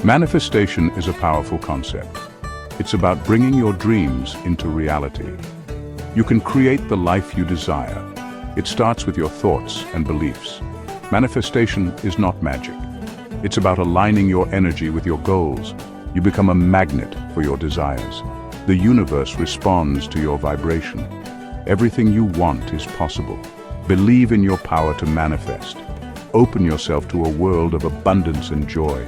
Manifestation is a powerful concept. It's about bringing your dreams into reality. You can create the life you desire. It starts with your thoughts and beliefs. Manifestation is not magic. It's about aligning your energy with your goals. You become a magnet for your desires. The universe responds to your vibration. Everything you want is possible. Believe in your power to manifest. Open yourself to a world of abundance and joy.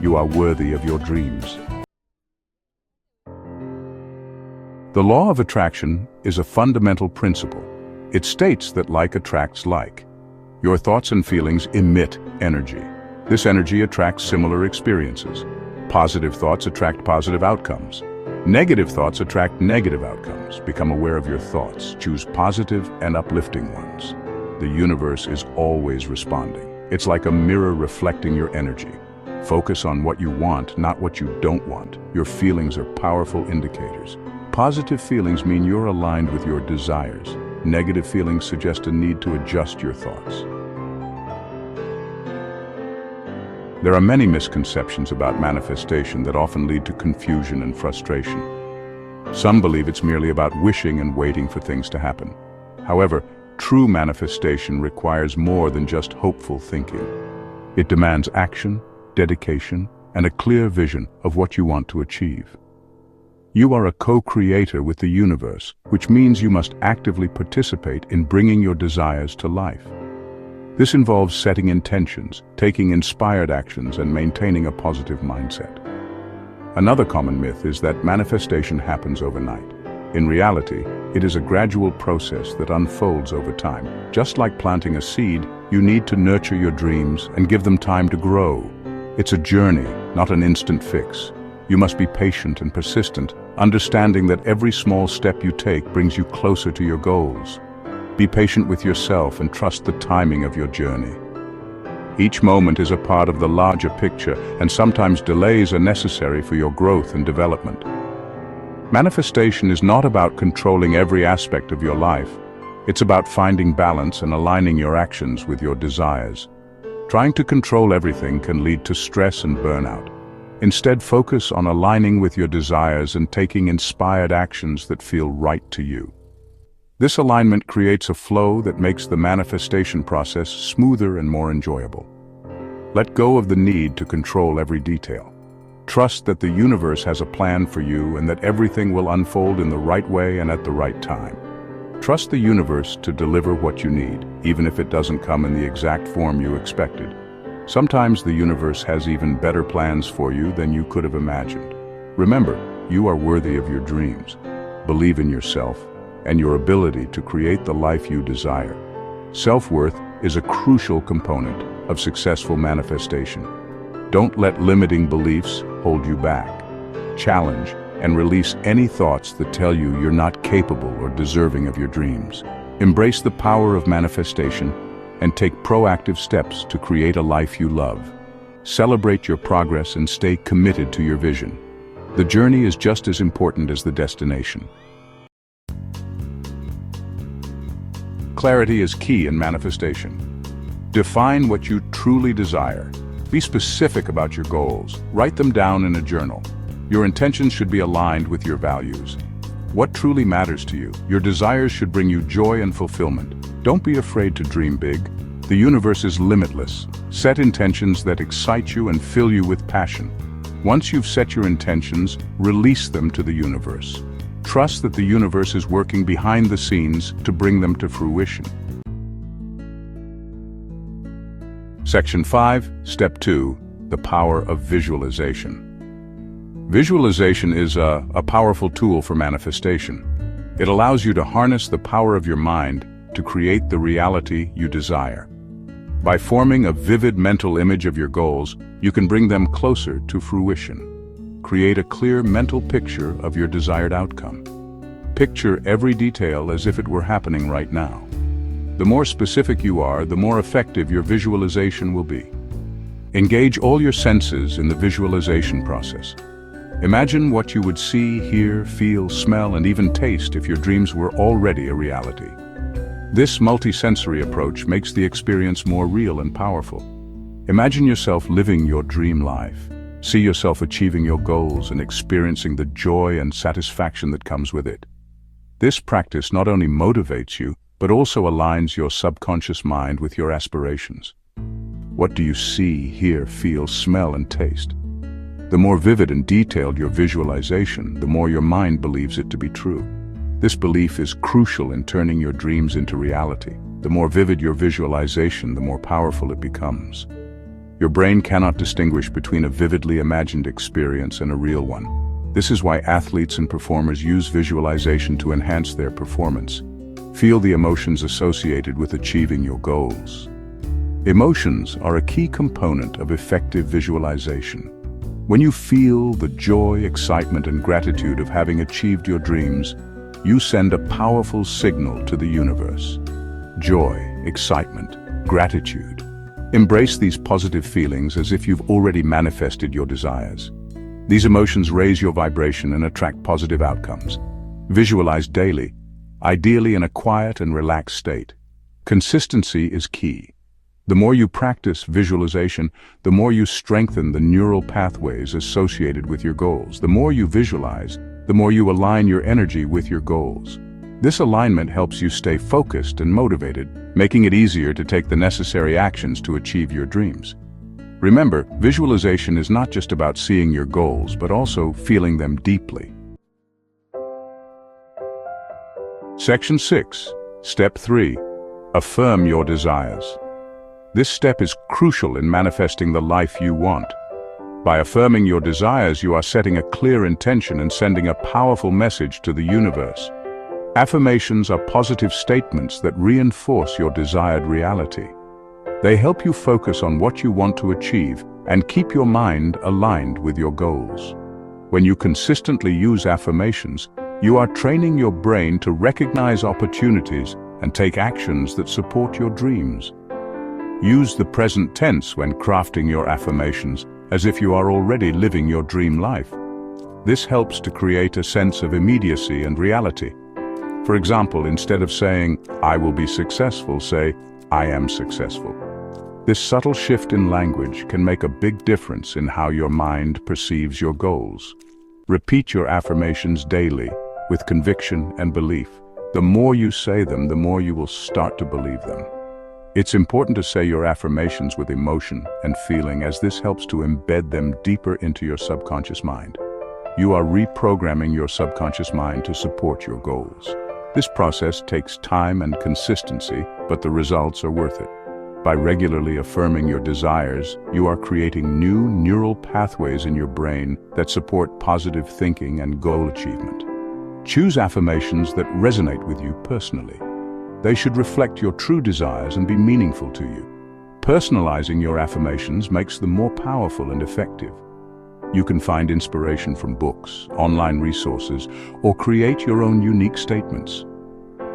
You are worthy of your dreams. The law of attraction is a fundamental principle. It states that like attracts like. Your thoughts and feelings emit energy. This energy attracts similar experiences. Positive thoughts attract positive outcomes. Negative thoughts attract negative outcomes. Become aware of your thoughts. Choose positive and uplifting ones. The universe is always responding. It's like a mirror reflecting your energy. Focus on what you want, not what you don't want. Your feelings are powerful indicators. Positive feelings mean you're aligned with your desires. Negative feelings suggest a need to adjust your thoughts. There are many misconceptions about manifestation that often lead to confusion and frustration. Some believe it's merely about wishing and waiting for things to happen. However, true manifestation requires more than just hopeful thinking. It demands action, dedication, and a clear vision of what you want to achieve. You are a co-creator with the universe, which means you must actively participate in bringing your desires to life. This involves setting intentions, taking inspired actions, and maintaining a positive mindset. Another common myth is that manifestation happens overnight. In reality, it is a gradual process that unfolds over time. Just like planting a seed, you need to nurture your dreams and give them time to grow. It's a journey, not an instant fix. You must be patient and persistent, understanding that every small step you take brings you closer to your goals. Be patient with yourself and trust the timing of your journey. Each moment is a part of the larger picture, and sometimes delays are necessary for your growth and development. Manifestation is not about controlling every aspect of your life. It's about finding balance and aligning your actions with your desires. Trying to control everything can lead to stress and burnout. Instead, focus on aligning with your desires and taking inspired actions that feel right to you. This alignment creates a flow that makes the manifestation process smoother and more enjoyable. Let go of the need to control every detail. Trust that the universe has a plan for you and that everything will unfold in the right way and at the right time. Trust the universe to deliver what you need, even if it doesn't come in the exact form you expected. Sometimes the universe has even better plans for you than you could have imagined. Remember, you are worthy of your dreams. Believe in yourself and your ability to create the life you desire. Self-worth is a crucial component of successful manifestation. Don't let limiting beliefs hold you back. Challenge and release any thoughts that tell you you're not capable or deserving of your dreams. Embrace the power of manifestation and take proactive steps to create a life you love. Celebrate your progress and stay committed to your vision. The journey is just as important as the destination. Clarity is key in manifestation. Define what you truly desire. Be specific about your goals. Write them down in a journal. Your intentions should be aligned with your values. What truly matters to you? Your desires should bring you joy and fulfillment. Don't be afraid to dream big. The universe is limitless. Set intentions that excite you and fill you with passion. Once you've set your intentions, release them to the universe. Trust that the universe is working behind the scenes to bring them to fruition. Section 5, Step 2, the power of visualization. Visualization is a powerful tool for manifestation. It allows you to harness the power of your mind to create the reality you desire. By forming a vivid mental image of your goals, you can bring them closer to fruition. Create a clear mental picture of your desired outcome. Picture every detail as if it were happening right now. The more specific you are, the more effective your visualization will be. Engage all your senses in the visualization process. Imagine what you would see, hear, feel, smell, and even taste if your dreams were already a reality. This multisensory approach makes the experience more real and powerful. Imagine yourself living your dream life. See yourself achieving your goals and experiencing the joy and satisfaction that comes with it. This practice not only motivates you, but also aligns your subconscious mind with your aspirations. What do you see, hear, feel, smell, and taste? The more vivid and detailed your visualization, the more your mind believes it to be true. This belief is crucial in turning your dreams into reality. The more vivid your visualization, the more powerful it becomes. Your brain cannot distinguish between a vividly imagined experience and a real one. This is why athletes and performers use visualization to enhance their performance. Feel the emotions associated with achieving your goals. Emotions are a key component of effective visualization. When you feel the joy, excitement, and gratitude of having achieved your dreams, you send a powerful signal to the universe. Joy, excitement, gratitude. Embrace these positive feelings as if you've already manifested your desires. These emotions raise your vibration and attract positive outcomes. Visualize daily, ideally in a quiet and relaxed state. Consistency is key. The more you practice visualization, the more you strengthen the neural pathways associated with your goals. The more you visualize, the more you align your energy with your goals. This alignment helps you stay focused and motivated, making it easier to take the necessary actions to achieve your dreams. Remember, visualization is not just about seeing your goals, but also feeling them deeply. Section 6. Step 3. Affirm your desires. This step is crucial in manifesting the life you want. By affirming your desires, you are setting a clear intention and sending a powerful message to the universe. Affirmations are positive statements that reinforce your desired reality. They help you focus on what you want to achieve and keep your mind aligned with your goals. When you consistently use affirmations, you are training your brain to recognize opportunities and take actions that support your dreams. Use the present tense when crafting your affirmations, as if you are already living your dream life. This helps to create a sense of immediacy and reality. For example, instead of saying, "I will be successful," say, "I am successful." This subtle shift in language can make a big difference in how your mind perceives your goals. Repeat your affirmations daily, with conviction and belief. The more you say them, the more you will start to believe them. It's important to say your affirmations with emotion and feeling, as this helps to embed them deeper into your subconscious mind. You are reprogramming your subconscious mind to support your goals. This process takes time and consistency, but the results are worth it. By regularly affirming your desires, you are creating new neural pathways in your brain that support positive thinking and goal achievement. Choose affirmations that resonate with you personally. They should reflect your true desires and be meaningful to you. Personalizing your affirmations makes them more powerful and effective. You can find inspiration from books, online resources, or create your own unique statements.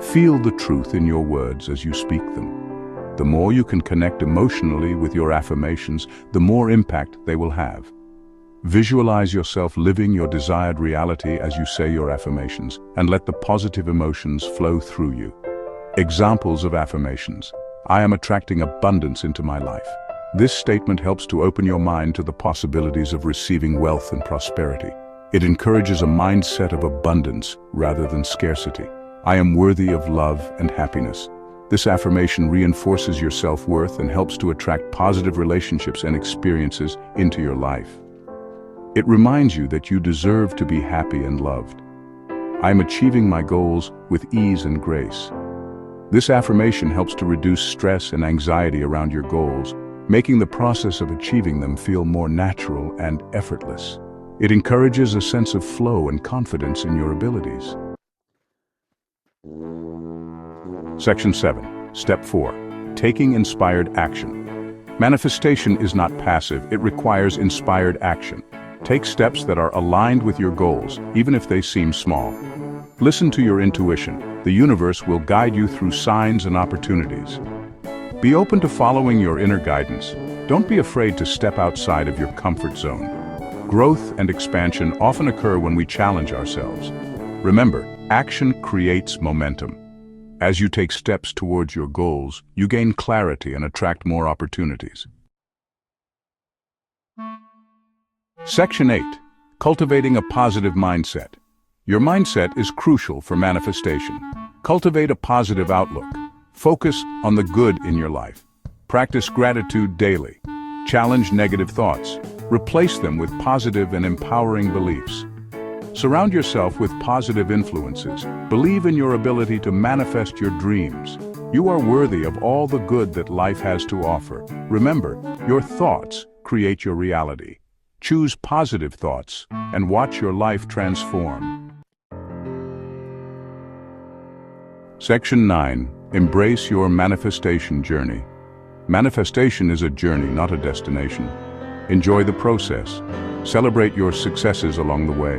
Feel the truth in your words as you speak them. The more you can connect emotionally with your affirmations, the more impact they will have. Visualize yourself living your desired reality as you say your affirmations, and let the positive emotions flow through you. Examples of affirmations. I am attracting abundance into my life. This statement helps to open your mind to the possibilities of receiving wealth and prosperity. It encourages a mindset of abundance rather than scarcity. I am worthy of love and happiness. This affirmation reinforces your self-worth and helps to attract positive relationships and experiences into your life. It reminds you that you deserve to be happy and loved. I am achieving my goals with ease and grace. This affirmation helps to reduce stress and anxiety around your goals, making the process of achieving them feel more natural and effortless. It encourages a sense of flow and confidence in your abilities. Section 7. Step 4. Taking inspired action. Manifestation is not passive, it requires inspired action. Take steps that are aligned with your goals, even if they seem small. Listen to your intuition. The universe will guide you through signs and opportunities. Be open to following your inner guidance. Don't be afraid to step outside of your comfort zone. Growth and expansion often occur when we challenge ourselves. Remember, action creates momentum. As you take steps towards your goals, you gain clarity and attract more opportunities. Section 8. Cultivating a positive mindset. Your mindset is crucial for manifestation. Cultivate a positive outlook. Focus on the good in your life. Practice gratitude daily. Challenge negative thoughts. Replace them with positive and empowering beliefs. Surround yourself with positive influences. Believe in your ability to manifest your dreams. You are worthy of all the good that life has to offer. Remember, your thoughts create your reality. Choose positive thoughts and watch your life transform. Section 9. Embrace your manifestation journey. Manifestation is a journey, not a destination. Enjoy the process. Celebrate your successes along the way.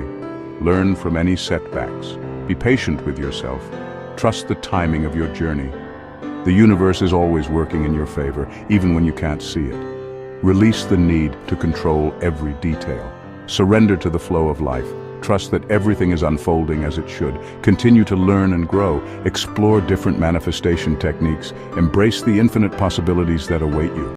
Learn from any setbacks. Be patient with yourself. Trust the timing of your journey. The universe is always working in your favor, even when you can't see it. Release the need to control every detail. Surrender to the flow of life. Trust that everything is unfolding as it should. Continue to learn and grow. Explore different manifestation techniques. Embrace the infinite possibilities that await you.